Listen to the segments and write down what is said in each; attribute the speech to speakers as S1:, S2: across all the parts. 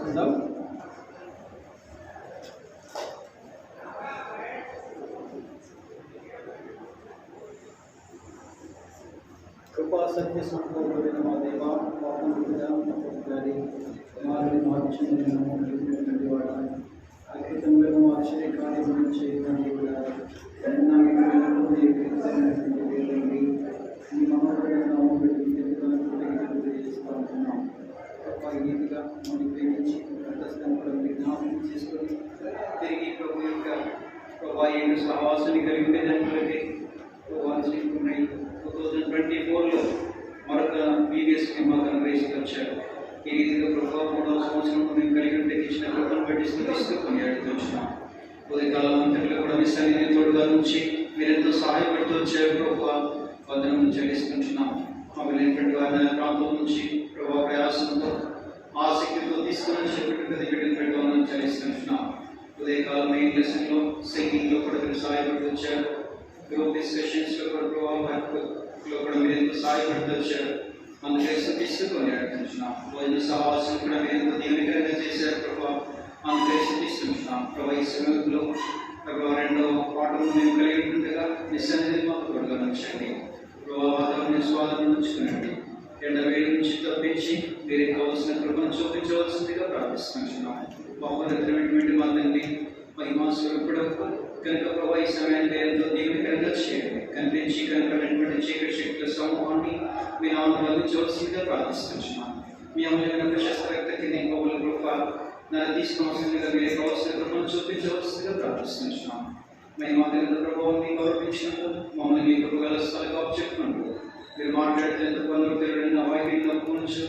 S1: చేసుకుందాం. కృపా సత్య సంపూర్ణమైన మా దేవ, పాపండి కుమారుని మార్చినటువంటి వాడ అద్భుతములను ఆశ్చర్యకార్యములను చేయడానికి కూడా మీ మనోహరమైన తెలియజేస్తూ ఉంటున్నాం. గొప్ప నీతిగా మనం ప్రేమించి అంతస్థానం జ్ఞాపకం చేసుకొని తిరిగి ప్రభు యొక్క ప్రభా యొక్క సహవాసాన్ని కలిగితే దానికి ప్రభావం 2024లో మరొక బీబీఎస్కి మాకు అనుగ్రహిస్తూ వచ్చారు. ఈ రీతిగా ప్రభావం 3వ సంవత్సరం మేము కలిగి ఉంటే ఇచ్చిన కృపను బట్టి స్థుతిస్తూ కొనియాడుతూ వచ్చినాం. ఉదయకాలం అంతట్లో కూడా మీ సన్నిధిని తోడుగా నుంచి మీరెంతో సహాయపడుతూ వచ్చారు. ప్రభావ వందనం చెల్లిస్తుంటున్నాం. మాకు లేనటువంటి వారి ప్రాంతం నుంచి ప్రభావ ప్రయాసంతో ఆసక్తితో తీసుకుని చెప్పినట్టు చెల్లిస్తుంటున్నాం. ఉదయకాలం మెయిన్ లెసన్లో సింగింగ్లో కూడా మీరు సహాయపడుతూ వచ్చారు. గ్రూప్ డిస్కషన్స్లో కూడా ప్రభావంలో కూడా మీరు ఎంతో సహాయపడుతూ వచ్చారు. అందుకే తీసుకొని అడుగుతున్నాం. భోజన సహవాసం కూడా మీరు ఎంతో దీవెనకరంగా చేశారు ప్రభావ. అందుకే తీసుకుంటున్నాం. ప్రభావ ఈ సమయంలో ప్రభావ 2వ పాఠం మేము కలిగి ఉంటుండగా నిస్సన్నిధి మాకు తోడుగా ఉంచండి. ప్రభావ వాతావరణ స్వాదం ఉంచుకునండి. ఎండ వేడి నుంచి తప్పించి మీరు కావాల్సిన కృపను చూపించవలసిందిగా ప్రార్థిస్తున్నాం. మహోన్నతమైనటువంటి మా తండ్రి మహిమాస్వరూపుడు కనుక ప్రభావ ఈ సమయాన్ని ఎంతో దీవెనకరంగా చేయండి. కనిపించి కనుకటువంటి చీకటి శక్తుల సమూహాన్ని మీ నామములో అందించవలసిందిగా ప్రార్థిస్తున్నాం. మీ అమూల్యమైన ప్రశస్త వ్యక్తికి నేను గొప్పల కృప నన్ను తీసుకోవాల్సిందిగా మీరు కావాల్సిన కృపను చూపించవలసిందిగా ప్రార్థిస్తున్నాం. మేము అత్యంత ప్రభావాన్ని గౌరవించినప్పుడు మమ్మల్ని మీ కృపగల స్థలంగా చెప్పుకుంటూ మీరు మాట్లాడితే పనులు తెలియని అవాయిని నొప్పుంచు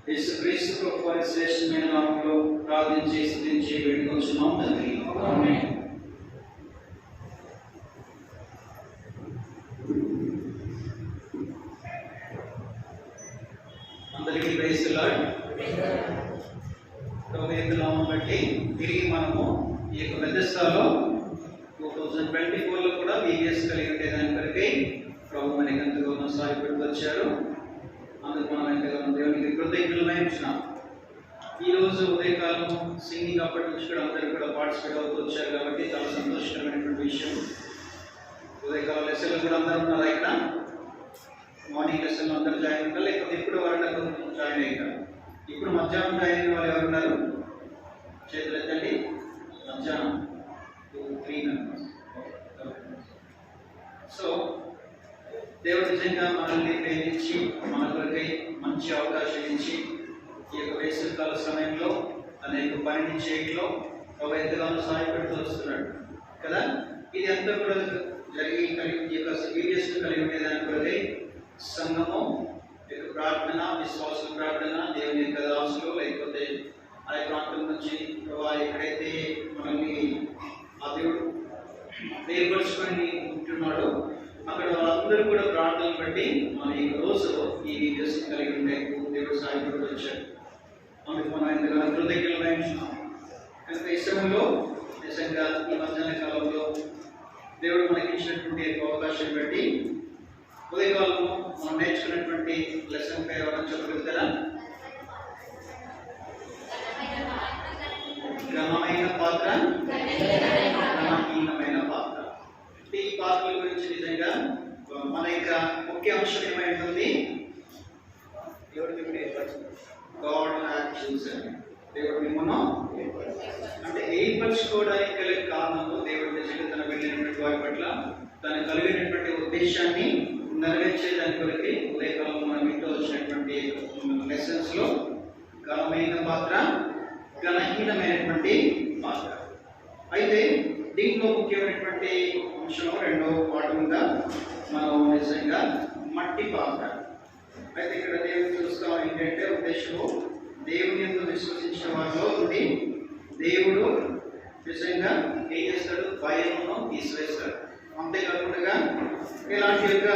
S1: యేసుక్రీస్తు ప్రభు వారి శ్రేష్టమైన నామములో ప్రార్థించి స్తుతించి వేడుకొంచున్నాం తండ్రి. ఆమేన్. అందరికీ ప్రైజ్ ది లార్డ్. ప్రభు యొక్క నామమును బట్టి తిరిగి మనము ఈ యొక్క బెతెస్దాలో 2024లో కూడా బీబీఎస్ కలిగి ఉండే దాని కొరకై ప్రభు మనకి ఎంతగానో సహాయపడుతూ వచ్చారు. అందుకు మనం ఎంతగానో దేవునికి కృతజ్ఞతలై ఉంటున్నాం. ఈరోజు ఉదయకాలం సింగింగ్ అప్పటి నుంచి కూడా అందరూ కూడా పార్టిసిపేట్ అవుతూ వచ్చారు కాబట్టి చాలా సంతోషకరమైనటువంటి విషయం. ఉదయకాలం లెసన్లు కూడా అందరూ ఉన్నారు. ఇక్కడ మార్నింగ్ లెసన్లో అందరూ జాయిన్ ఉంటారు, లేకపోతే ఇప్పుడు వరకు జాయిన్ అయ్యారు. ఇప్పుడు మధ్యాహ్నం జాయిన్ అయిన వాళ్ళు ఎవరున్నారు? చేతులు ఎత్తండి. మధ్యాహ్నం 2-3 మెంబర్స్. సో దేవుడు నిజంగా మనల్ని ప్రేమించి మన కొరకై మంచి అవకాశం ఇచ్చి ఈ యొక్క వేసవికాల సమయంలో అనేక పనిని చేయడంలో ఒక ఎంతగానో సహాయపడుతూ వస్తున్నాడు కదా. ఇది అంతా కూడా జరిగి ఈ యొక్క సీరియస్ కలిగి ఉండేదాని కొరకై సంఘము యొక్క ప్రార్థన, విశ్వాస ప్రార్థన, దేవుని యొక్క దాసులు లేకపోతే ఆ ప్రాంతం నుంచి ఎక్కడైతే మనల్ని ఆ దేవుడు ఏర్పరచుకొని ఉంటున్నాడో అక్కడ వాళ్ళందరూ కూడా ప్రార్థనలు బట్టి మన ఈ రోజు ఈ వీడియోస్ కలిగి ఉండే దేవుడు సహాయపడుతూ వచ్చాడు. అందుకు మనం ఎంతగానో కృతజ్ఞతలై ఉంటున్నాం. కనుక ఈ సమయంలో నిజంగా ఈ మధ్యాహ్న కాలంలో దేవుడు మనకి ఇచ్చినటువంటి అవకాశం బట్టి ఉదయకాలంలో మనం నేర్చుకున్నటువంటి లెసన్ పేరు ఎవరైనా చెప్పగలుగుతారా? ఘనమైన పాత్ర, ఘనహీనమైన పాత్ర. ఈ పాత్రల గురించి నిజంగా మన యొక్క ముఖ్య అంశం ఏమైంటుంది? God has chosen. దేవుడు మిమ్మల్ని అంటే ఏర్పరచుకోవడానికి కలిగే కారణము దేవుడి నిజంగా తన వెళ్ళినటువంటి వారి పట్ల తను కలిగినటువంటి ఉద్దేశాన్ని నెరవేర్చేదాని కొరకే ఉదయకాలంలో మనం ఇంట్లో వచ్చినటువంటి లెసన్స్ లో ఘనమైన పాత్ర, ఘనహీనమైనటువంటి పాత్ర. అయితే దీంట్లో ముఖ్యమైనటువంటి అంశం 2వ పాఠంగా మనం నిజంగా మట్టి పాత్ర. అయితే ఇక్కడ దేవుడు చూస్తాం ఏంటంటే ఉద్దేశము దేవుని యందు విశ్వసించిన వారిలో ఉంది దేవుడు నిజంగా ఏం చేస్తాడు? భయమును తీసివేస్తాడు. అంతేకాకుండా ఇలాంటి యొక్క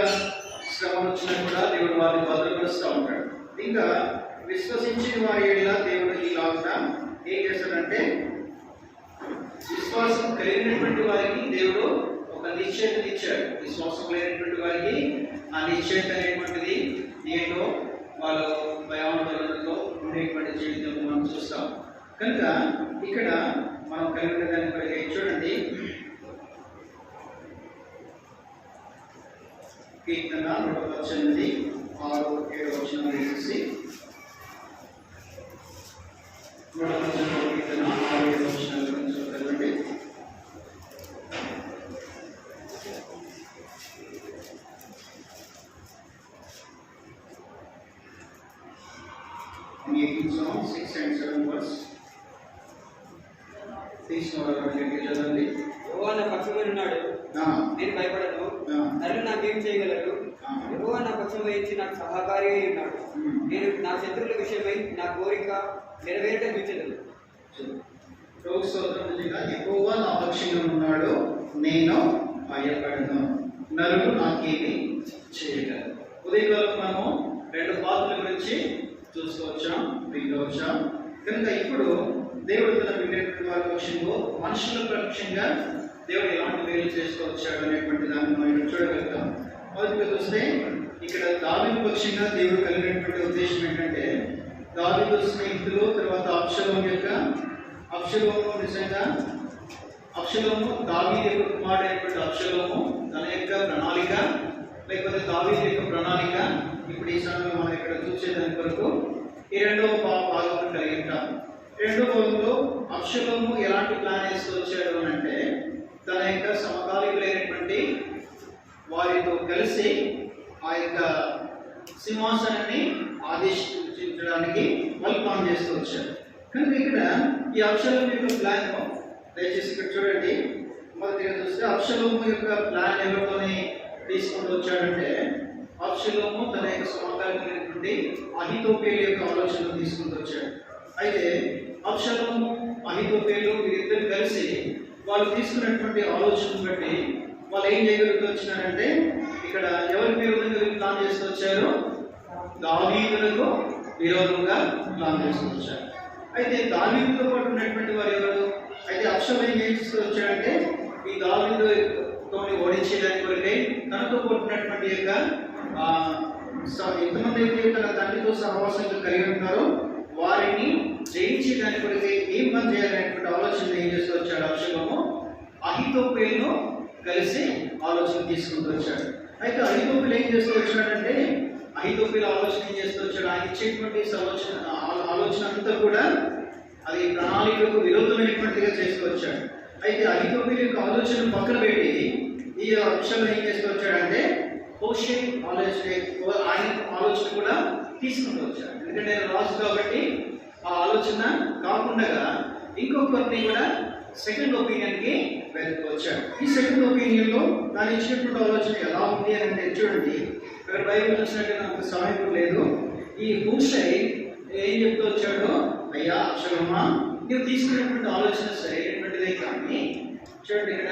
S1: శ్రమలు వచ్చినా కూడా దేవుడు వారిని భద్రపరుస్తూ ఉంటాడు. ఇంకా విశ్వసించిన వారి ఏళ్ళ దేవుడు ఇలాగా ఏం చేస్తాడంటే విశ్వాసం కలిగినటువంటి వారికి దేవుడు ఒక నిశ్చయత ఇచ్చాడు. విశ్వాసం లేనటువంటి వారికి ఆ నిశ్చయత అనేటువంటిది ఏంటో వాళ్ళు భయాందోళనతో ఉండేటువంటి జీవితం మనం చూస్తాం. కనుక ఇక్కడ మనం కలిగిన దాని కొరకై చూడండి, కీర్తన 118 6 7 వచనం వేసేసి 118 కీర్తన 6 7 వచనాల గురించి చదవండి. Psalm 6 and 7 verse. చదవండి.
S2: యెహోవా నా పక్షమై ఉన్నాడు, నేను భయపడను. నరులు నాకేం చేయగలరు? యెహోవా నా పక్షం వహించి నాకు సహకారి అయి ఉన్నాడు. నేను నా శత్రువుల విషయమై నా కోరిక నెరవేరట చూచెదను.
S1: యెహోవా నా పక్షంగా ఉన్నాడు, నేను భయపడను, నరులు నాకేమి చేయగలరు. ఉదయకాలం మనము 2 పాత్రల గురించి చూసుకోవచ్చాం, వినవచ్చాం. కనుక ఇప్పుడు దేవుడు తన వినేటువంటి వారి పక్షంలో మనుషుల పక్షంగా దేవుడు ఎలాంటి మేలు చేసుకోవచ్చాడు అనేటువంటి దాన్ని మనం చూడగలుగుతాం. మొదటిగా చూస్తే ఇక్కడ దావీదు పక్షంగా దేవుడు కలిగినటువంటి ఉద్దేశం ఏంటంటే, దావీదు స్నేహితులు, తర్వాత అబ్షలోము నిజంగా దావీదు యొక్క కుమారుడైనటువంటి అబ్షలోము తన యొక్క ప్రణాళిక, లేకపోతే దావీదు యొక్క ప్రణాళిక ఇప్పుడు ఈ సమయంలో మనం ఇక్కడ చూసేదాని వరకు ఈ 2వ భాగం కలిగి ఉంటాం. 2వ భాగంలో అబ్షలోము ఎలాంటి ప్లాన్ వేస్తూ వచ్చాడు అని అంటే, తన యొక్క సమకాలీకులైనటువంటి వారితో కలిసి ఆ యొక్క సింహాసనాన్ని ఆదేశించడానికి వాళ్ళు ప్లాన్ చేస్తూ వచ్చారు. కనుక ఇక్కడ ఈ అబ్షలోము యొక్క ప్లాన్ దయచేసి ఇక్కడ చూడండి. మొదటిగా చూస్తే అబ్షలోము యొక్క ప్లాన్ ఎవరితోని తీసుకుంటూ వచ్చాడంటే, అబ్షలోము తన యొక్క సమకాలీకులైనటువంటి అహీతోపెలు యొక్క ఆలోచనలు తీసుకుంటూ వచ్చాడు. అయితే అబ్షలోము అహీతోపెలు వీరిద్దరు కలిసి వాళ్ళు తీసుకున్నటువంటి ఆలోచనను బట్టి వాళ్ళు ఏం చేయగలుగుతూ వచ్చినారంటే, ఇక్కడ ఎవరికి విరోధంగా ప్లాన్ చేస్తూ వచ్చారు? దావీదులకు విరోధంగా ప్లాన్ చేస్తూ వచ్చారు. అయితే దావీదుతో పాటు ఉన్నటువంటి వారు ఎవరు? అయితే అబ్షలోము ఏం చేస్తూ వచ్చాడంటే, ఈ దావీదుతో ఓడించేదాని కొరకై తనతో పాటున్నటువంటి యొక్క ఎంతమంది అయితే తన తండ్రితో సహవాసంగా కలిగి ఉంటారో వారిని జయించేదాని కొరకై ఏం పని చేయాలనేటువంటి ఆలోచన ఏం చేస్తూ వచ్చాడు? అబ్షలోము అహీతోపెలును కలిసి ఆలోచన తీసుకుంటూ వచ్చాడు. అయితే అహీతోపెలు ఏం చేస్తూ వచ్చాడంటే, అహీతోపెలు ఆలోచన ఏం చేస్తూ వచ్చాడు? ఆయన ఇచ్చేటువంటి ఆలోచన అంతా కూడా అది ప్రణాళికకు విరోధమైనటువంటిగా చేస్తూ వచ్చాడు. అయితే అహీతోపెలు యొక్క ఆలోచన పక్కన పెట్టి ఈ అబ్షలోము ఏం చేస్తూ వచ్చాడంటే, హూషై ఆయన ఆలోచన కూడా తీసుకుంటూ వచ్చాడు. ఎందుకంటే రాజు కాబట్టి ఆ ఆలోచన కాకుండా ఇంకొకరిని కూడా సెకండ్ ఒపీనియన్కి వెళ్ళిపోవచ్చాడు. ఈ సెకండ్ ఒపీనియన్లో దాని ఇచ్చినటువంటి ఆలోచన ఎలా ఉంది అని అంటే చూడండి. ఇక్కడ బైబిల్ చూసినట్టు నాకు సమయం లేదు. ఈ హూషై ఏం చెప్తూ వచ్చాడు? అయ్యా అబ్షలోమా, నువ్వు తీసుకున్నటువంటి ఆలోచన సరైనటువంటిదే, కానీ చూడండి ఇక్కడ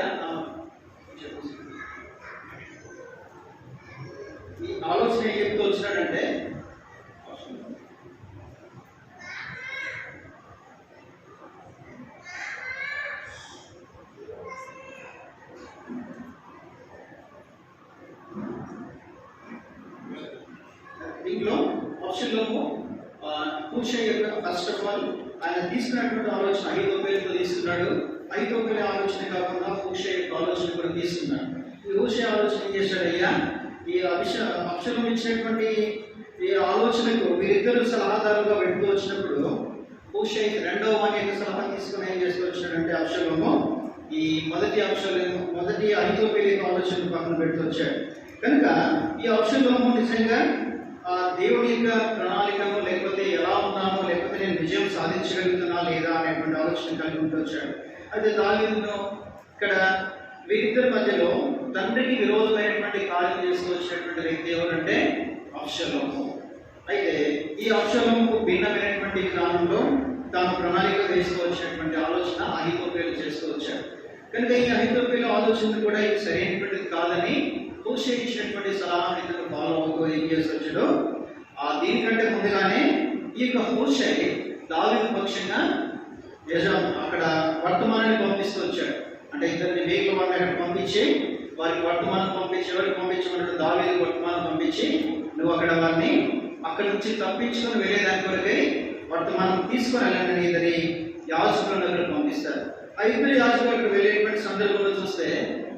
S1: ఈ ఆలోచన ఏం చెప్తూ వచ్చినాడంటే, దీంట్లో అబ్షలోము హూషై యొక్క ఫస్ట్ ఆఫ్ ఆల్ ఆయన తీసుకున్నటువంటి ఆలోచన అహీతోపెలుతో తీసుకున్నాడు. అహీతోపెలు ఆలోచన కాకుండా హూషై యొక్క ఆలోచన కూడా తీసుకున్నాడు. ఈ హూషై ఆలోచన ఏం చేశాడు? అయ్యా, ఈ అబ్షలోము ఇచ్చినటువంటి ఈ ఆలోచనకు వీరిద్దరు సలహాదారులుగా వెళ్తూ వచ్చినప్పుడు హూషై 2వ వాని యొక్క సలహా తీసుకుని ఏం చేస్తూ వచ్చినాడంటే, అబ్షలోము ఈ మొదటి అహీతోపెలు యొక్క ఆలోచన పక్కన పెడుతూ వచ్చాడు. కనుక ఈ అబ్షలోము నిజంగా దేవుని యొక్క ప్రణాళికను, లేకపోతే ఎలా ఉన్నానో, లేకపోతే నేను విజయం సాధించగలుగుతున్నా లేదా అనేటువంటి ఆలోచన కలిగి ఉంటూ వచ్చాడు. అయితే దావీదును ఇక్కడ వీరిద్దరి మధ్యలో తండ్రికి విరోధమైనటువంటి కార్యం చేస్తూ వచ్చినటువంటి వ్యక్తి ఎవరంటే అబ్షలోము. అయితే ఈ అబ్షలోముకు భిన్నమైనటువంటి విధానంలో తాను ప్రణాళిక వేస్తూ వచ్చినటువంటి ఆలోచన అహీతోపెలు చేస్తూ వచ్చాడు. కనుక ఈ అహీతోపెలు ఆలోచన కూడా ఇది సరైనటువంటిది కాదని హూషై ఇచ్చినటువంటి సలహాను ఇతను ఫాలో అవుతూ ఏం చేస్తూ వచ్చాడు? దీనికంటే ముందుగానే ఈ యొక్క హూషై దావీదు పక్షంగా అక్కడ వర్తమానాన్ని పంపిస్తూ వచ్చాడు. అంటే ఇతన్ని వేగుల వారిని అక్కడ పంపించి వారికి వర్తమానం పంపించి, ఎవరికి పంపించమన్నట్టు దావీదు వర్తమానం పంపించి, నువ్వు అక్కడ వారిని అక్కడి నుంచి తప్పించుకొని వెళ్ళేదాని కొరకై వర్తమానం తీసుకొని వెళ్ళండి ఇతని యాజకులను అక్కడ పంపిస్తారు. ఆ ఇద్దరు యాజకులు అక్కడ వెళ్ళేటువంటి సందర్భంలో చూస్తే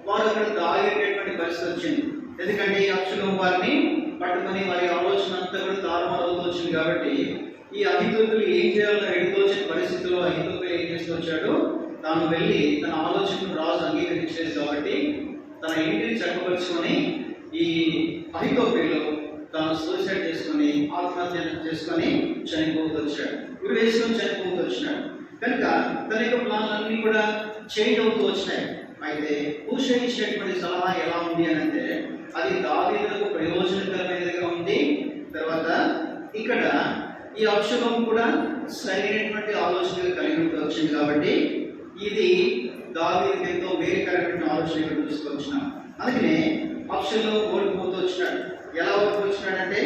S1: వారు అక్కడ దాగేటటువంటి పరిస్థితి వచ్చింది. ఎందుకంటే ఈ అబ్షలోము వారిని పట్టుకొని వారి ఆలోచన అంతా కూడా తారుమారు వచ్చింది. కాబట్టి ఈ అహితోఫెలు ఏం చేయాలో ఎడుతోచిన పరిస్థితుల్లో అహితోఫెలు ఏం చేస్తూ వచ్చాడు, తాను వెళ్ళి తన ఆలోచనను రాజు అంగీకరించేది కాబట్టి తన ఇంటిని చక్కపరుచుకొని ఈ అహితోఫెలు తాను సూసైడ్ చేసుకొని ఆత్మహత్య చేసుకొని చనిపోతూ వచ్చాడు, ఉరి వేసుకొని చనిపోతూ వచ్చినాడు. కనుక తన యొక్క ప్లాన్లన్నీ కూడా చేంజ్ అవుతూ వచ్చినాయి. అయితే హూషై ఇచ్చినటువంటి సలహా ఎలా ఉంది అని అంటే అది దావీదులకు ప్రయోజనకరమైనదిగా ఉంది. తర్వాత ఇక్కడ ఈ అబ్షలోము కూడా సరైనటువంటి ఆలోచనలు కలిగి వచ్చింది కాబట్టి ఇది దావీదుకు ఎంతో మేలుకరమైన ఆలోచన తీసుకొచ్చినాం. అందుకనే అబ్షలోము ఓడిపోతూ వచ్చినాడు. ఎలా ఓడిపోతున్నాడంటే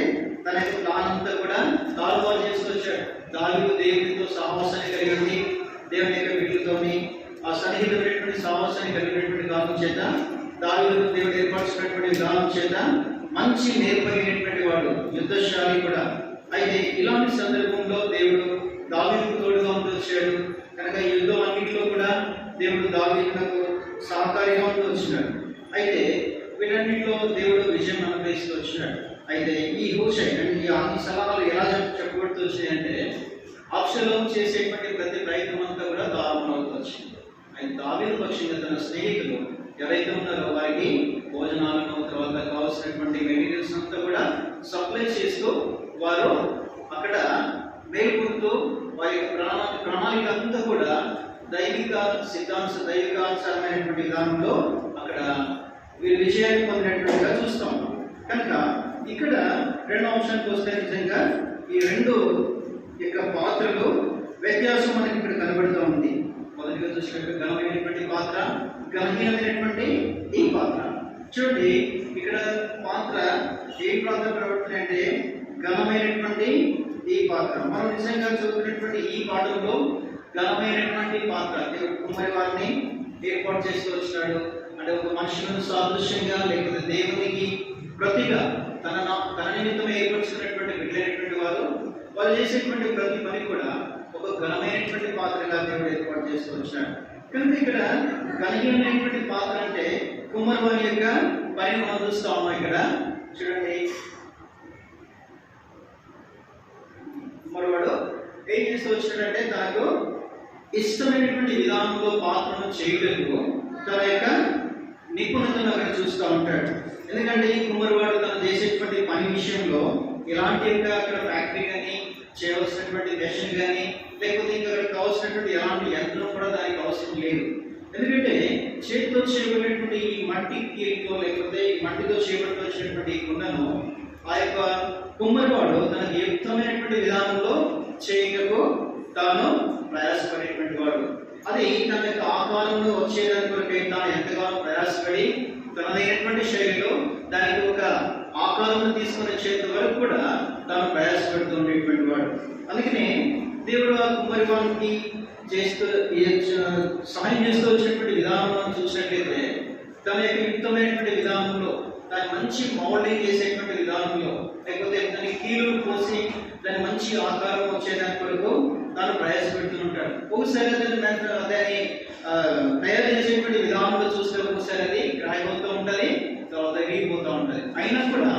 S1: తన యొక్క ప్లాన్ అంతా కూడా తారుమారు చేసుకొచ్చాడు. దావీదు దేవుడితో సహవాసాన్ని కలిగి ఉంది, దేవుని యొక్క వీళ్ళతోని ఆ సన్నిహితమైనటువంటి సహవాసాన్ని కలిగినటువంటి కారణం చేత దావీదు దేవుడు ఏర్పరచినటువంటి విధానం చేత మంచి నేర్పగినటువంటి వాడు, యుద్ధశాలి కూడా. అయితే ఇలాంటి సందర్భంలో దేవుడు దావీదుకు తోడుగా ఉంటూ వచ్చాడు. కనుక ఈ యుద్ధం అన్నింటిలో కూడా దేవుడు దావీదుకు సహకారిగా ఉంటూ వచ్చినాడు. అయితే వీటన్నింటిలో దేవుడు విజయం అనుగ్రహిస్తూ వచ్చినాడు. అయితే ఈ హూషై ఈ సలహాలు ఎలా చెప్పబడుతూ వచ్చినాయంటే అబ్షలోము చేసేటువంటి ప్రతి ప్రయత్నం అంతా కూడా దారుణం అవుతూ వచ్చింది. అయితే దావీదు పక్షంగా తన స్నేహితులు ఎవరైతే ఉన్నారో వారికి భోజనాలను, తర్వాత కావాల్సినటువంటి మెటీరియల్స్ అంతా కూడా సప్లై చేస్తూ వారు అక్కడ మేల్కొంటూ వారి ప్రణాళిక అంతా కూడా దైవికానుసారమైనటువంటి విధానంలో అక్కడ వీరు విజయాన్ని పొందినట్టుగా చూస్తాం. కనుక ఇక్కడ రెండో అంశానికి వస్తే నిజంగా ఈ రెండు యొక్క పాత్రలు వ్యత్యాసం మనకి ఇక్కడ కనబడుతూ ఉంది. మొదటిగా చూసినట్టు ఘనమైనటువంటి పాత్ర, ఘనహీనమైనటువంటి ఈ పాత్ర. చూడండి ఇక్కడ పాత్ర ఏ పాత్ర ప్రవర్తన అంటే ఘనమైనటువంటి ఈ పాత్ర. మనం నిజంగా చదువుకున్నటువంటి ఈ పాఠంలో ఘనమైనటువంటి పాత్ర దేవుడు కుమ్మరి వారిని ఏర్పాటు చేస్తూ వచ్చినాడు. అంటే ఒక మనుషులను సాదృశ్యంగా లేకపోతే దేవునికి ప్రతిగా తన నిమిత్తం ఏర్పరచుకున్నటువంటి బిడ్డలైనటువంటి వారు చేసేటువంటి ప్రతి పని కూడా ఒక ఘనమైనటువంటి పాత్రగా దేవుడు ఏర్పాటు చేస్తూ వచ్చినాడు. కనుక ఇక్కడ ఘనమైనటువంటి పాత్ర అంటే కుమ్మరి వారి యొక్క పని మనం చూస్తా ఉన్నాం. ఇక్కడ చూడండి, కుమ్మరివాడు ఏం చేస్తూ వచ్చినాడంటే తనకు ఇష్టమైనటువంటి విధానంలో పాత్రను చేయటకు తన యొక్క నిపుణతను అక్కడ చూస్తూ ఉంటాడు. ఎందుకంటే ఈ కుమ్మరివాడు తను చేసేటువంటి పని విషయంలో ఎలాంటి అక్కడ ఫ్యాక్టరీ కానీ చేయవలసినటువంటి మెషిన్ కానీ లేకపోతే ఇంకా అక్కడ కావాల్సినటువంటి ఎలాంటి యంత్రం కూడా దానికి అవసరం లేదు. ఎందుకంటే చేతితో చేయబడినటువంటి ఈ మట్టి కీరితో లేకపోతే ఈ మట్టితో చేయబడి వచ్చినటువంటి ఈ కుండను ఆ యొక్క కుమ్మరివాడు తనకు యుక్తమైనటువంటి విధానంలో చేయటకు తాను ప్రయాసపడేటువంటి వాడు. అది తన యొక్క ఆకారంలో వచ్చేదాని కొరకై తాను ఎంతగానో ప్రయాసపడి తనదైనటువంటి శైలిలో దానికి ఒక ఆకారం తీసుకుని వచ్చేంత వరకు కూడా తాను ప్రయాసపడుతూ ఉండేటువంటి వాడు. అందుకనే దేవుడు ఆ కుమ్మరివానికి సహాయం చేస్తూ వచ్చినటువంటి విధానం చూసినట్లయితే తన యొక్క యుక్తమైనటువంటి విధానంలో దాని మంచి మౌల్డింగ్ చేసేటువంటి విధానంలో లేకపోతే దాని కీలు పోసి దాని మంచి ఆకారం వచ్చేదాని కొరకు తాను ప్రయాసపెడుతూ ఉంటాడు. ఒకసారి దాన్ని తయారు చేసేటువంటి విధానంలో చూస్తే ఒకసారి అది గ్రాయపోతూ ఉంటుంది, తర్వాత ఎగిరిపోతూ ఉంటుంది. అయినా కూడా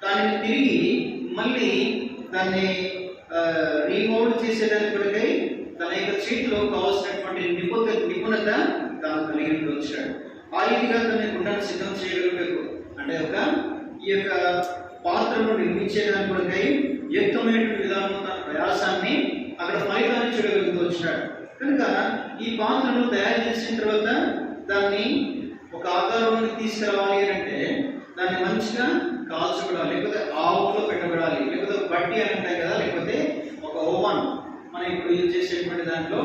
S1: దానిని తిరిగి మళ్ళీ దాన్ని రీమౌల్డ్ చేసేదాని కొరకై తన యొక్క చేతిలో కావాల్సినటువంటి నిపుణత తాను కలిగి వచ్చాడు. ఆ రీతిగా తన గుండెను సిద్ధం చేయగలిగేందుకు అంటే ఈ యొక్క పాత్రను నిర్మించేదాని కొరకై యుక్తమైనటువంటి విధానంలో తన ప్రయాసాన్ని అక్కడ ఫలితాన్ని చూడగలుగుతూ వచ్చినాడు. కనుక ఈ పాత్రను తయారు చేసిన తర్వాత దాన్ని ఒక ఆకారంలోకి తీసుకురావాలి అంటే దాన్ని మంచిగా కాల్చబడాలి, లేకపోతే ఆవులో పెట్టబడాలి, లేకపోతే బట్టి అని ఉంటాయి కదా, లేకపోతే ఒక ఓవన్ మనం ఇప్పుడు యూజ్ చేసేటువంటి దాంట్లో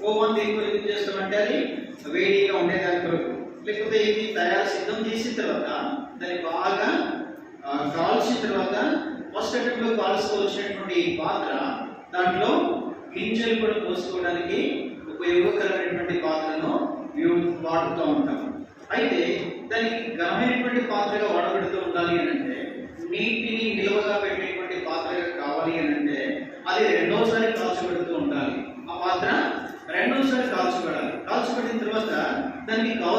S1: ఓవన్ దేని కొరకు యూజ్ చేస్తామంటే అది వేడిగా ఉండేదాని కొరకు. లేకపోతే ఇది తయారు సిద్ధం చేసిన తర్వాత దాన్ని బాగా కాల్చిన తర్వాత ఫస్ట్ అటెంప్ట్లో కాల్చుకోవచ్చినటువంటి ఈ పాత్ర దాంట్లో గింజలు కూడా పోసుకోవడానికి ఉపయోగకరమైనటువంటి పాత్రను వాడుతూ ఉంటాం. అయితే దానికి ఘనమైనటువంటి పాత్రగా వాడబడుతూ ఉండాలి అని అంటే నీటిని నిల్వగా పెట్టేటువంటి పాత్రగా కావాలి అని అంటే అది రెండోసారి కాల్చబడుతూ ఉండాలి. ఆ పాత్ర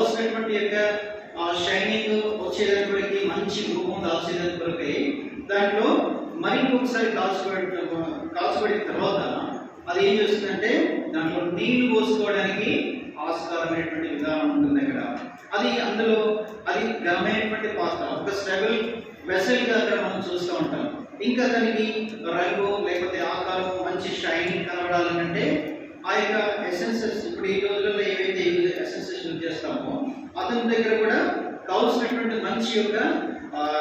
S1: కావాల్సినటువంటి యొక్క షైనింగ్ వచ్చేటప్పటికి మంచి రూపం దాల్చేటప్పటికి దాంట్లో మరి ఇంకొకసారి కాల్చబడిన తర్వాత అది ఏం చేస్తుందంటే దాంట్లో నీళ్లు పోసుకోవడానికి ఆస్కారమైనటువంటి విధానం ఉంటుంది అక్కడ. అది అందులో అది ఘనమైనటువంటి పాత్ర, ఒక స్టెబుల్ వెసల్గా అక్కడ మనం చూస్తూ ఉంటాం. ఇంకా దానికి రంగు లేకపోతే ఆకారం మంచి షైనింగ్ కనబడాలంటే ఆ యొక్క ఎసెన్సెస్, ఇప్పుడు ఈ రోజుల్లో ఏవైతే ఎసెన్సెస్ యూజ్ చేస్తామో అతని దగ్గర కూడా కావాల్సినటువంటి మంచి యొక్క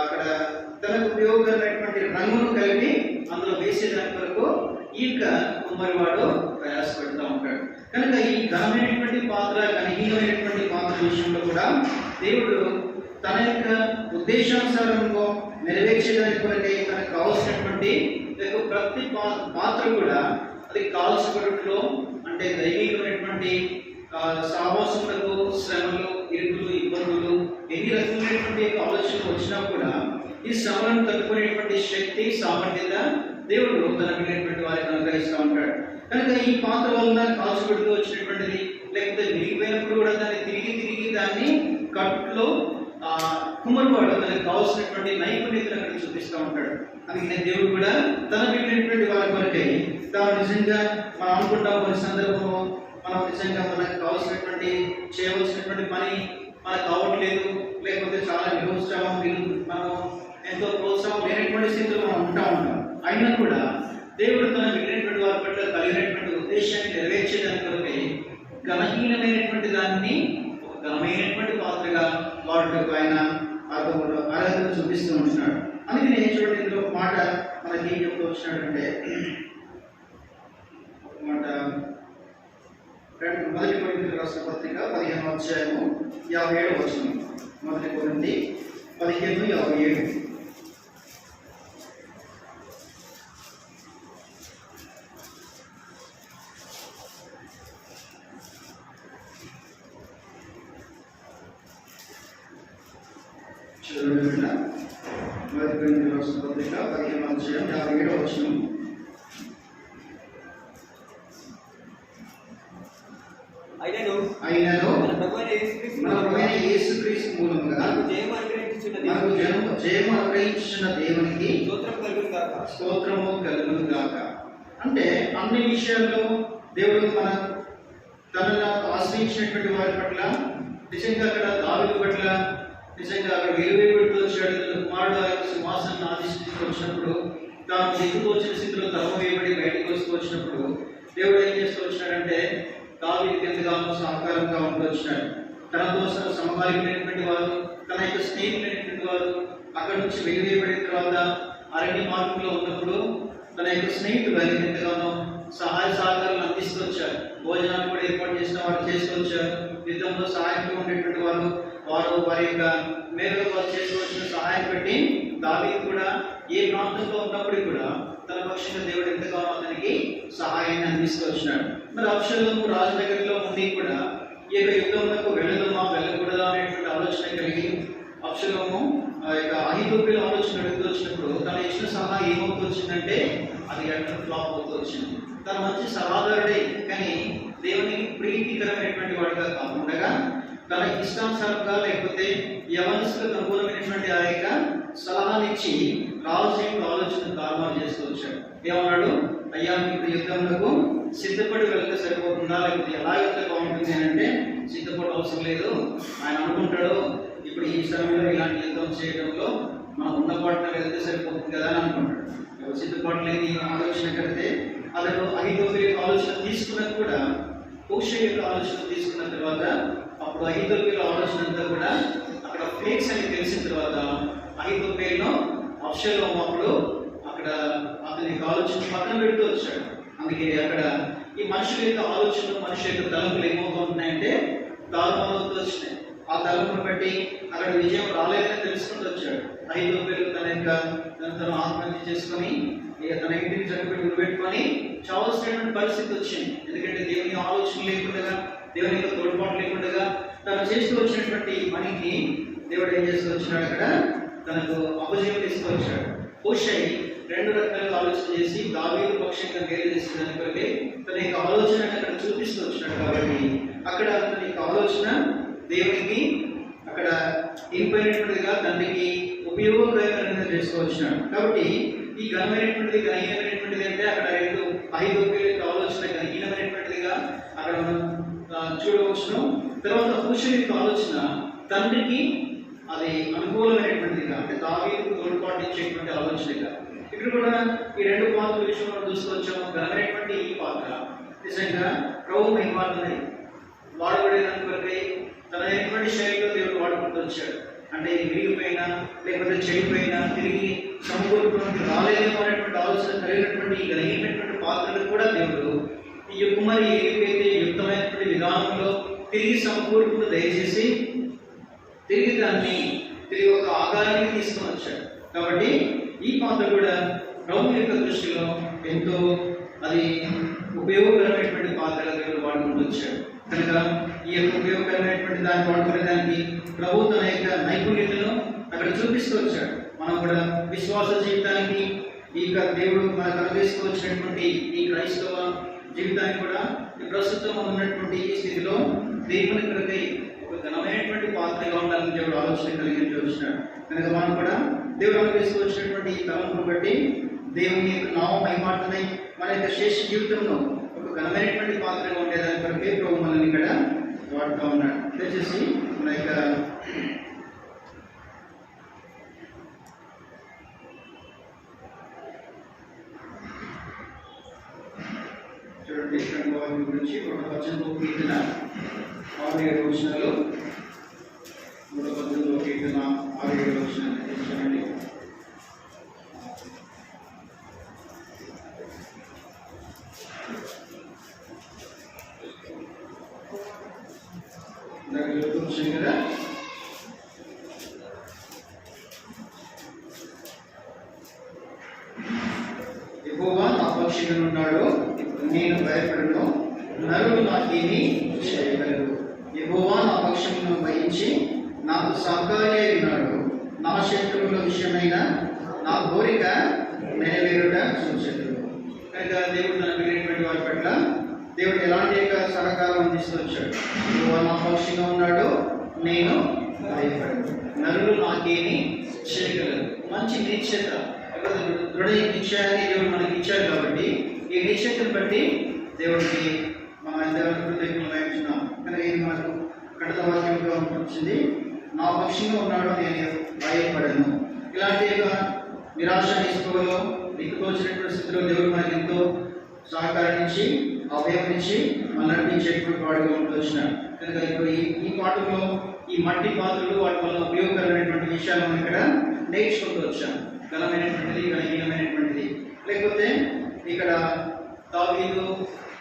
S1: అక్కడ తనకు ఉపయోగకరమైనటువంటి రంగును కలిపి అందులో వేసేదాని వరకు ఈ యొక్క కుమ్మరివాడు ప్రయాసపడుతూ ఉంటాడు. కనుక ఈ ఘనమైనటువంటి పాత్ర, ఘనహీనమైనటువంటి పాత్ర విషయంలో కూడా దేవుడు తన యొక్క ఉద్దేశానుసారంలో నెరవేర్చేదానికి కొరకై తనకు కావాల్సినటువంటి ప్రతి పాత్ర కూడా అది కాల్చబడుట్లో అంటే దైవికమైనటువంటి సావాసములకు శ్రమలు, ఇరుకులు, ఇబ్బందులు, ఎన్ని రకమైనటువంటి ఆలోచనలు వచ్చినా కూడా ఈ శ్రమలను తట్టుకునేటువంటి శక్తి, సామర్థ్యత దేవుడు తన వినేటువంటి వారికి అనుగ్రహిస్తూ ఉంటాడు. కనుక ఈ పాత్ర వలన కాల్చబడుతూ వచ్చినటువంటిది లేకపోతే విరిగిపోయినప్పుడు కూడా దాన్ని తిరిగి దాన్ని కట్లో కుమ్మరివాడు తనకు కావాల్సినటువంటి నైపుణ్యతను అక్కడ చూపిస్తూ ఉంటాడు. అందుకనే దేవుడు కూడా తన వినేటువంటి వారి కొరకై తాను నిజంగా మనం అనుకుంటాం కొన్ని సందర్భంలో మనం నిజంగా మనకు కావాల్సినటువంటి చేయవలసినటువంటి పని మనకు కావట్లేదు, లేకపోతే చాలా నిరుత్సాహం, మనం ఎంతో ప్రోత్సాహం లేనటువంటి స్థితిలో మనం ఉంటాం. అయినా కూడా దేవుడు తన వినేటువంటి వారి పట్ల కలిగినటువంటి ఉద్దేశాన్ని నెరవేర్చేదాని కొరకై ఘనహీనమైనటువంటి దాన్ని ఒక ఘనమైనటువంటి పాత్రగా వాడుటకు ఆయన అర్హతను చూపిస్తూ ఉంటున్నాడు. అందుకని చూడండి, ఇందులో ఒక మాట మనకి ఏం చెప్తూ వచ్చినాడంటే, ఒక మాట మొదటి కొరింథీయులకు రాసిన పత్రిక 15వ అధ్యాయము 57వ వచనం. మొదటి కొరింథీ 15:57. మొదటి కొరింథీయులకు రాసిన పత్రిక 15వ అధ్యాయం 57వ వచనం. అయినను మన ప్రభువైన యేసుక్రీస్తు మూలముగా మనకు జయము అనుగ్రహించుచున్న దేవునికి స్తోత్రము కలుగును గాక. అంటే అన్ని విషయాల్లో దేవుడు తనను ఆశ్రయించినటువంటి వారి పట్ల నిజంగా అక్కడ దావీదు పట్ల నిజంగా అక్కడ వేలువేలుతూ వచ్చాడు. కుమారుడు ఆ యొక్క సింహాసనాన్ని ఆదిష్టించుకొచ్చినప్పుడు తాను దిక్కుతోచిన స్థితిలో తరమ వేయబడి బయటకు వస్తూ వచ్చినప్పుడు దేవుడు ఏం చేస్తూ వచ్చినాడంటే దావీదుకి ఎంతగానో సహకారంగా ఉంటూ వచ్చినాడు. తనతో సమకాలీనటువంటి వారు, తన యొక్క స్నేహితులైనటువంటి వారు అక్కడి నుంచి వెలివేయబడిన తర్వాత అరణ్య మార్గంలో ఉన్నప్పుడు తన యొక్క స్నేహితులు ఆయన ఎంతగానో సహాయ సహకారాలు అందిస్తూ వచ్చారు. భోజనాలు కూడా ఏర్పాటు చేసిన వారు చేస్తూ వచ్చారు. యుద్ధంలో సహాయంగా ఉండేటువంటి వారు వారి యొక్క మేరకు వారు చేస్తూ వచ్చిన సహాయం పెట్టి దావీదు కూడా ఏ ప్రాంతంలో ఉన్నప్పటికీ కూడా తన పక్షంగా దేవుడు ఎంతగానో అతనికి సహాయాన్ని అందిస్తూ వచ్చినాడు. మరి అబ్షలోము రాజు దగ్గరలో ఉండి కూడా ఈ యొక్క యుద్ధంలో వెళ్ళకూడదా అనేటువంటి ఆలోచన కలిగి అబ్షలోము ఆ యొక్క అహీతోపెలు ఆలోచన అడుగుతూ వచ్చినప్పుడు తన ఇచ్చిన సలహా ఏమవుతూ వచ్చిందంటే అది అటర్ ఫ్లాప్ అవుతూ వచ్చింది. తన మంచి సలహాదారుడే, కానీ దేవునికి ప్రీతికరమైనటువంటి వాడిగా కాకుండా తన ఇష్టానుసారంగా లేకపోతే యవనస్తులకు అనుకూలమైనటువంటి ఆ యొక్క సలహానిచ్చి రాజు యొక్క ఆలోచన తారుమారు చేస్తూ వచ్చాడు. ఏమన్నాడు, అయ్యా ఇప్పుడు యుద్ధంలో సిద్ధపడి వెళ్తే సరిపోతుందా, లేకపోతే ఎలా వెళ్తే బాగుంటుంది అని అంటే సిద్ధపడి అవసరం లేదు. ఆయన అనుకుంటాడు ఇప్పుడు ఈ సమయంలో ఇలాంటి యుద్ధం చేయడంలో మనం ఉన్న పాటన వెళ్తే సరిపోతుంది కదా అని అనుకుంటాడు. సిద్ధపాటు లేని ఆలోచన కడితే అతను అహీతోపెలు యొక్క ఆలోచన తీసుకున్నది కూడా హూషై యొక్క ఆలోచన తీసుకున్న తర్వాత అప్పుడు అహీతోపెలు ఆలోచన అంతా కూడా అక్కడ ఫేక్స్ అని తెలిసిన తర్వాత అహీతోపెలును అబ్షలోము అప్పుడు అక్కడ అతని యొక్క ఆలోచన పక్కన పెడుతూ వచ్చాడు. అందుకే అక్కడ ఈ మనుషుల యొక్క ఆలోచనలు, మనుషుల యొక్క తలంపులు ఏమవుతున్నాయంటే తారుమారుతూ వచ్చినాయి. ఆ తలంపును బట్టి అక్కడ విజయం రాలేదని తెలుసుకుంటూ వచ్చాడు. అహీతోపెలు తను ఆత్మహత్య చేసుకొని ఇక తన ఇంటిని చనిపోయి గురిపెట్టుకొని చావాల్సినటువంటి పరిస్థితి వచ్చింది. ఎందుకంటే దేవుని ఆలోచన లేకుండా, దేవుని యొక్క తోడ్పాటు లేకుండా తను చేస్తూ వచ్చినటువంటి పనికి దేవుడు ఏం చేస్తూ వచ్చినాడు, అక్కడ తనకు అపజయం తీసుకు వచ్చాడు. హూషై రెండు రకాలుగా ఆలోచన చేసి దావీదు పక్షంగా మేలు చేసేదాని కొరకే తన యొక్క ఆలోచన అక్కడ చూపిస్తూ వచ్చినాడు. కాబట్టి అక్కడ తన యొక్క ఆలోచన దేవునికి అక్కడ ఇంపైనటువంటిదిగా తండ్రికి ఉపయోగకరంగా చేసుకోవచ్చున్నాడు. కాబట్టి ఈ ఘనమైనటువంటిది ఘనహీనమైనటువంటిది అంటే అక్కడ రెండు అహితోపేయుల ఆలోచన ఘనహీనమైనటువంటిదిగా అక్కడ మనం చూడవచ్చును. తర్వాత పురుషుని యొక్క ఆలోచన తండ్రికి అది అనుకూలమైనటువంటిదిగా, అంటే దావీదుకు తోడ్పాటు ఇచ్చేటువంటి ఆలోచనగా. ఇక్కడ కూడా ఈ రెండు పాత్రల విషయంలో చూసుకోవచ్చాము. ఘనమైనటువంటి ఈ పాత్ర నిజంగా ప్రభు మహిమార్థమై వాడబడేదాని కొరకై తనైనటువంటి శైలిలో దేవుడు వాడుకుంటూ వచ్చాడు. అంటే విరిగిపోయినా లేకపోతే చెడిపోయినా తిరిగి సమకూరుతున్నటువంటి రాలేదేమో అనేటువంటి ఆలోచన కలిగినటువంటి ఈ ఘనమైనటువంటి పాత్రలు కూడా దేవుడు ఈ కుమారి ఏదైతే యుక్తమైనటువంటి విధానంలో తిరిగి సమకూరుకుంటూ దయచేసి తిరిగి దాన్ని తిరిగి ఒక ఆకారానికి తీసుకొని వచ్చాడు. కాబట్టి ఈ పాత్ర కూడా ప్రభు యొక్క దృష్టిలో ఎంతో అది ఉపయోగకరమైనటువంటి పాత్రగా దేవుడు వాడుకుంటూ వచ్చాడు. కనుక ఈ యొక్క ఉపయోగకరమైనటువంటి దాన్ని వాడుకునేదానికి ప్రభు తన యొక్క నైపుణ్యతను అక్కడ చూపిస్తూ వచ్చాడు. మనం కూడా విశ్వాస జీవితానికి ఈ దేవుడు మనకు అనుగ్రహించుకొచ్చినటువంటి ఈ క్రైస్తవ జీవితానికి కూడా ప్రస్తుతం ఉన్నటువంటి ఈ స్థితిలో దేవుని కొరకై ఒక ఘనమైనటువంటి పాత్రగా ఉండాలని దేవుడు ఆలోచన కలిగించి వచ్చినాడు. కనుక మనం కూడా దేవుడు అనుగ్రహించుకొచ్చినటువంటి ఈ తలంపును బట్టి దేవుని యొక్క నామం మహిమార్థమై మన యొక్క శేష జీవితంలో ఒక ఘనమైనటువంటి పాత్రగా ఉండేదాని కొరకే ప్రభు మనల్ని ఇక్కడ వాడుతూ ఉన్నాడు. దయచేసి మన యొక్క చూడండి వారి గురించి 118వ కీర్తన 6-7 వచనాలు 118వ కీర్తన 6-7 వచనాలు చూడండి. కదా యెహోవా నా పక్షంగా ఉన్నాడు, నేను భయపడను, నరులు నాకేమీ చేయగలరు. యెహోవా నా పక్షమును వహించి నాకు సహకారి ఉన్నాడు, నా శత్రువుల విషయమైన నా కోరిక నెరవేరుట చూచెను. కనుక దేవుడు తన మిగిలినటువంటి వారి పట్ల దేవుడు ఎలాంటి యొక్క సహకారం అందిస్తూ వచ్చాడు. యెహోవా నా పక్షంగా ఉన్నాడు, నేను భయపడను, నరులు నాకేమీ చేయగలరు. మంచి నిశ్చయత, దృఢ నిశ్చయాన్ని దేవుడు మనకి ఇచ్చాడు. కాబట్టి ఈ నిశ్చయతను బట్టి దేవుడికి మనం ఎంతవరకు కృతజ్ఞతలు వహించున్నాం. కనుక ఇది మనకు కఠినవాక్యంగా వచ్చింది. నా పక్షంగా ఉన్నాడు, నేను భయపడను. ఇలాంటి నిరాశ నిస్పృహలో దిక్కుతోచినటువంటి స్థితిలో దేవుడు మనకి ఎంతో సహకరించి అభయమించి మనం నడిపించేటువంటి వాడుగా ఉంటూ వచ్చినాడు. కనుక ఇప్పుడు ఈ పాటలో ఈ మట్టి పాత్రలు వాటి వల్ల ఉపయోగకరమైనటువంటి విషయాలు మనం ఇక్కడ నేర్చుకుంటూ వచ్చాం. ఘనమైనటువంటిది, ఘనహీనమైనటువంటిది. లేకపోతే ఇక్కడ దావీదు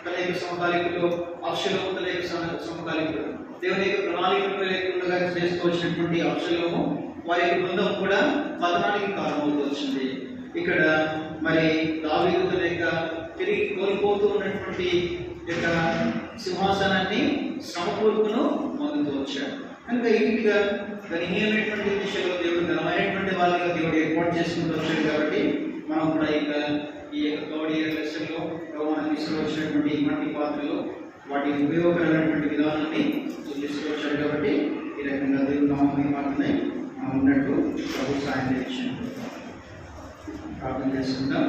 S1: తన యొక్క సమకాలికులు, అబ్షలోము తన యొక్క సమకాలికులు, దేవుని యొక్క ప్రణాళికలు లేకుండా చేసుకోవచ్చినటువంటి అబ్షలోము వారి యొక్క బృందం కూడా పతనానికి కారణమవుతూ వచ్చింది. ఇక్కడ మరి దావీదు తన యొక్క తిరిగి కోల్పోతూ ఉన్నటువంటి యొక్క సింహాసనాన్ని సమకూర్పును పొందుతూ వచ్చాడు. కనుక ఈ రీతిగా ఘనహీనమైనటువంటి విషయంలో దేవుడు ఘనమైనటువంటి వాళ్ళగా దేవుడు ఏర్పాటు చేసుకుంటూ వచ్చాడు. కాబట్టి మనం కూడా ఈ యొక్క కబడ్డీ లెసన్లో మనం తీసుకువచ్చినటువంటి మట్టి పాత్రలు వాటి ఉపయోగకరమైనటువంటి విధానాన్ని తీసుకువచ్చాడు. కాబట్టి ఈ రకంగా దేవుడు నామం మాత్రమే మనం ఉన్నట్టు ప్రభు సాయం చేయించాడు. ప్రార్థన చేసుకుంటాం.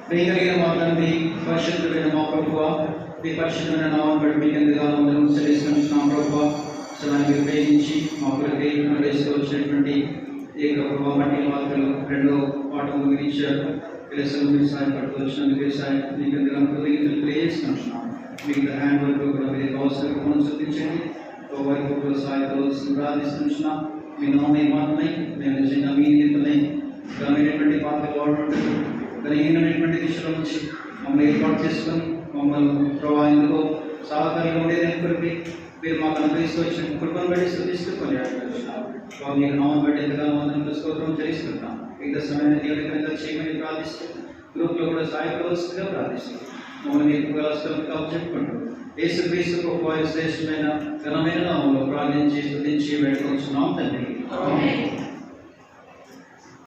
S1: ప్రియమైన మా తండ్రి, పరిశుద్ధుడైన మా ప్రభువా, మీ పరిశుద్ధమైన నామం బట్టి మీకు ఎంతగానో వందనం చెల్లిస్తున్నాం ప్రభువా. అసలు మీరు ప్రేమించి మా కొరకై వచ్చినటువంటి ఈ ప్రభావ మట్టి పాత్రలు రెండో పాఠం ముగించారు. పిల్లలు మీరు సహాయపడుతూ వచ్చినందుకు మీకు ఎంతగానో కృతజ్ఞతలు తెలియజేస్తున్నాం. మీకు హ్యాండ్ వర్క్ కూడా మీరు అవసరం చూపించండి. వారికి సహాయపడు ప్రార్థిస్తున్నాం. మీ నామే మాత్రమే మేము నిజంగా మీ నిమిత్తమై ఘనమైనటువంటి పాత్రలు వాడుకుంటారు. ఘనహీనమైనటువంటి దిశలో నుంచి మమ్మల్ని ఏర్పాటు చేసుకొని మమ్మల్ని ప్రభావ ఎందుకో సహకారంగా ఉండేదని కొరకు మీరు మాకు అనుగ్రహిస్తూ వచ్చిన కృపను బట్టి స్థుతిస్తూ కొనియాడుతున్నాం. మీకు నామం బట్టి ఎంతగానో వందనములు స్తోత్రం చెల్లిస్తున్నాం. మిగతా సమయాన్ని దేవుని కనుక చేయమని ప్రార్థిస్తూ గ్రూప్లో కూడా సహాయపడవలసిందిగా ప్రార్థిస్తాం. మమ్మల్ని ఎక్కువగా చెప్పుకుంటూ యేసుక్రీస్తు గొప్ప శ్రేష్టమైన ఘనమైన నామంలో ప్రార్థించి స్తుతించి వేడుకొంచున్నాం తండ్రి.